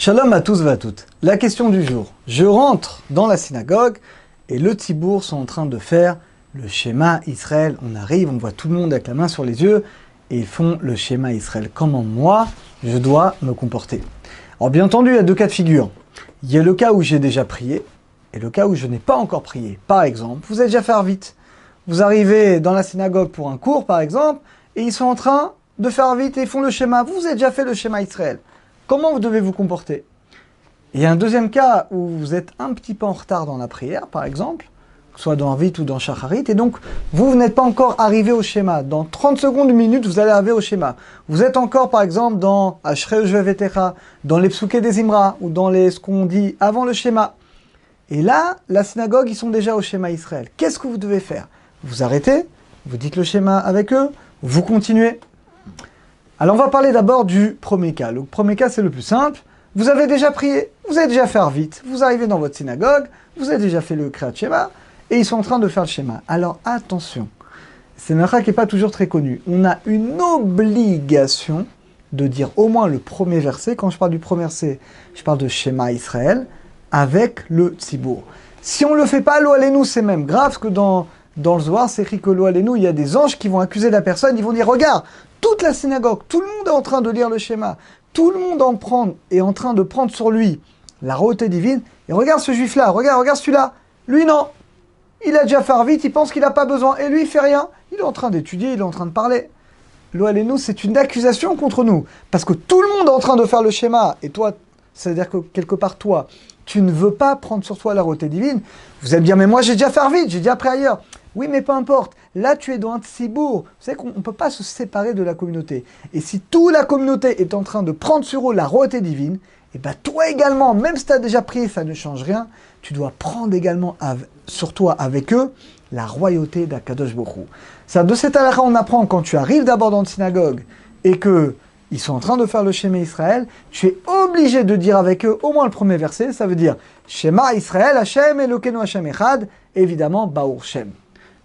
Shalom à tous et à toutes. La question du jour. Je rentre dans la synagogue et le Tzibour sont en train de faire le schéma Israël. On arrive, on voit tout le monde avec la main sur les yeux et ils font le schéma Israël. Comment moi, je dois me comporter? Alors bien entendu, il y a deux cas de figure. Il y a le cas où j'ai déjà prié et le cas où je n'ai pas encore prié. Par exemple, vous êtes déjà fait vite. Vous arrivez dans la synagogue pour un cours, par exemple, et ils sont en train de faire vite et ils font le schéma. Vous avez déjà fait le schéma Israël. Comment vous devez vous comporter? Il y a un deuxième cas où vous êtes un petit peu en retard dans la prière, par exemple, soit dans Vite ou dans Shacharit, et donc vous n'êtes pas encore arrivé au schéma. Dans 30 secondes, une minute, vous allez arriver au schéma. Vous êtes encore, par exemple, dans Ashrei Vetecha, dans les Psuké des Imra, ou dans ce qu'on dit avant le schéma. Et là, la synagogue, ils sont déjà au schéma Israël. Qu'est-ce que vous devez faire? Vous arrêtez, vous dites le schéma avec eux, vous continuez. Alors on va parler d'abord du premier cas. Le premier cas, c'est le plus simple. Vous avez déjà prié, vous avez déjà fait vite, vous arrivez dans votre synagogue, vous avez déjà fait le Kriyat Shema, et ils sont en train de faire le schéma. Alors attention, c'est un halakha qui n'est pas toujours très connu. On a une obligation de dire au moins le premier verset. Quand je parle du premier verset, je parle de schéma Israël, avec le Tzibour. Si on ne le fait pas, lo alenu, c'est même grave, parce que dans le Zohar, c'est écrit que lo alenu, il y a des anges qui vont accuser la personne, ils vont dire, regarde, toute la synagogue, tout le monde est en train de lire le schéma, tout le monde est en train de prendre sur lui la royauté divine, et regarde ce juif-là, regarde celui-là, lui non, il a déjà fait vite, il pense qu'il n'a pas besoin, et lui il fait rien, il est en train d'étudier, il est en train de parler. Lo alenu, c'est une accusation contre nous, parce que tout le monde est en train de faire le schéma, et toi, c'est-à-dire que quelque part toi, tu ne veux pas prendre sur toi la royauté divine, vous allez me dire, mais moi j'ai déjà fait vite, j'ai déjà pris ailleurs. Oui, mais peu importe. Là, tu es dans un tzibour. Vous savez qu'on ne peut pas se séparer de la communauté. Et si toute la communauté est en train de prendre sur eux la royauté divine, et bien toi également, même si tu as déjà prié, ça ne change rien, tu dois prendre également sur toi avec eux la royauté d'Akadosh Baruch Hu. Ça, de cet halakha, on apprend quand tu arrives d'abord dans une synagogue et que ils sont en train de faire le schéma Israël, tu es obligé de dire avec eux au moins le premier verset, ça veut dire Shema Israël, Hashem Elokeinu Hashem Echad, évidemment Baruch Shem.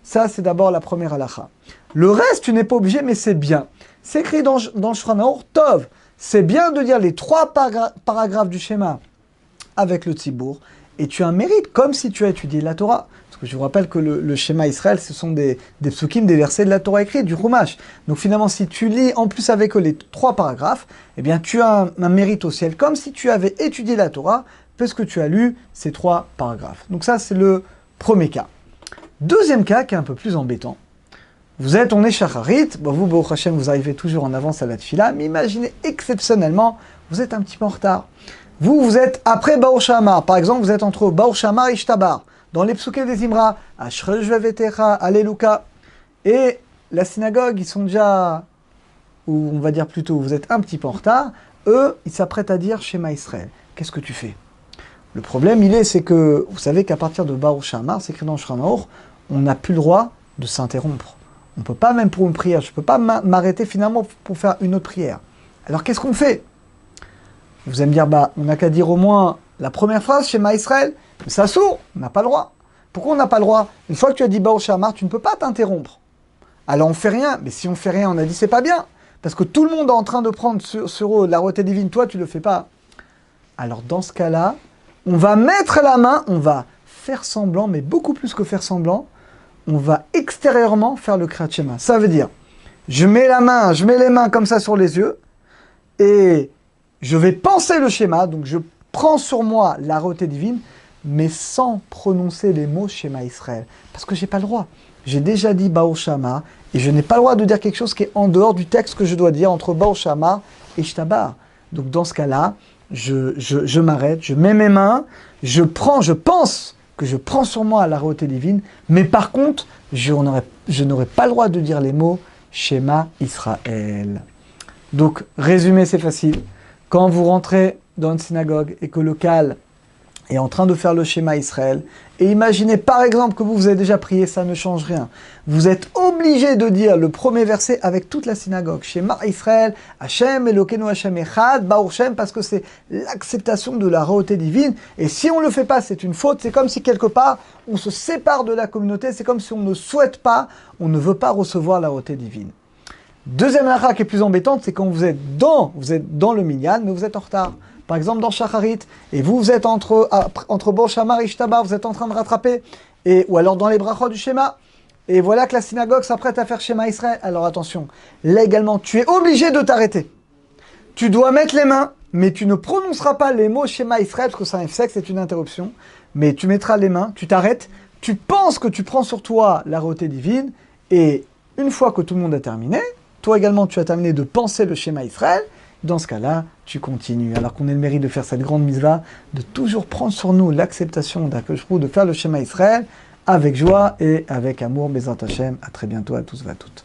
Ça, c'est d'abord la première halakha. Le reste, tu n'es pas obligé, mais c'est bien. C'est écrit dans le Shulchan Aruch, Tov. C'est bien de dire les 3 paragraphes du schéma avec le Tzibour, et tu as un mérite, comme si tu as étudié la Torah. Parce que je vous rappelle que le schéma Israël, ce sont des psukim, des versets de la Torah écrits, du Chumash. Donc finalement, si tu lis en plus avec eux les 3 paragraphes, eh bien tu as un mérite au ciel, comme si tu avais étudié la Torah, parce que tu as lu ces 3 paragraphes. Donc ça, c'est le premier cas. Deuxième cas qui est un peu plus embêtant. On est Shacharit, vous, Baruch Hashem, vous arrivez toujours en avance à la tefila, mais imaginez exceptionnellement, vous êtes un petit peu en retard. Vous êtes après Baruch Shamar, par exemple, vous êtes entre Baruch Shamar et Ishtabar, dans les Psuké des Imra, Ashrei Vetecha, Alléluia, et la synagogue, ils sont déjà, ou on va dire plutôt, vous êtes un petit peu en retard, eux, ils s'apprêtent à dire Shema Israël. Qu'est-ce que tu fais? Le problème, c'est que, vous savez qu'à partir de Baruch Shamar, c'est écrit dans le Shulchan Aruch, on n'a plus le droit de s'interrompre. On ne peut pas, même pour une prière, je ne peux pas m'arrêter finalement pour faire une autre prière. Alors qu'est-ce qu'on fait? Vous allez me dire, on n'a qu'à dire au moins la première phrase, Shema Israël, mais ça sourd, on n'a pas le droit. Pourquoi on n'a pas le droit? Une fois que tu as dit Baruch Shamar, tu ne peux pas t'interrompre. Alors on fait rien, mais si on fait rien, on a dit c'est pas bien, parce que tout le monde est en train de prendre sur eux la royauté divine, toi tu ne le fais pas. Alors dans ce cas-là, on va mettre la main, on va faire semblant, mais beaucoup plus que faire semblant, on va extérieurement faire le Kriyat Shema. Ça veut dire, je mets les mains comme ça sur les yeux, et je vais penser le schéma, donc je prends sur moi la royauté divine, mais sans prononcer les mots Shema Israël. Parce que j'ai pas le droit. J'ai déjà dit Baruch Shamar, et je n'ai pas le droit de dire quelque chose qui est en dehors du texte que je dois dire entre Baruch Shamar et Ishtabar. Donc dans ce cas-là, je m'arrête, je mets mes mains, je pense que je prends sur moi la royauté divine, mais par contre, je n'aurai pas le droit de dire les mots Shema Israël. Donc, résumé, c'est facile. Quand vous rentrez dans une synagogue et que le local est en train de faire le schéma Israël, et imaginez par exemple que vous avez déjà prié, ça ne change rien. Vous êtes obligé de dire le premier verset avec toute la synagogue. Shema Israël, Hashem Elokeinu Hashem Echad, Baruch Shem, parce que c'est l'acceptation de la royauté divine. Et si on ne le fait pas, c'est une faute. C'est comme si quelque part, on se sépare de la communauté. C'est comme si on ne souhaite pas, on ne veut pas recevoir la royauté divine. Deuxième halakha qui est plus embêtante, c'est quand vous êtes dans le minyan, mais vous êtes en retard. par exemple dans Shacharit, et vous êtes entre Bo Shamar et Ishtaba, vous êtes en train de rattraper, ou alors dans les brachot du Shema, et voilà que la synagogue s'apprête à faire Shema Israël. Alors attention, là également, tu es obligé de t'arrêter. Tu dois mettre les mains, mais tu ne prononceras pas les mots Shema Israël, parce que c'est un F-sec, c'est une interruption, mais tu mettras les mains, tu t'arrêtes, tu penses que tu prends sur toi la royauté divine, et une fois que tout le monde a terminé, toi également tu as terminé de penser le Shema Israël, dans ce cas-là, tu continues. Alors qu'on ait le mérite de faire cette grande mitzvah, de toujours prendre sur nous l'acceptation d'Akadosh Baruch Hu, de faire le Shema Israël avec joie et avec amour. Bezrat Hashem, à très bientôt à tous et à toutes.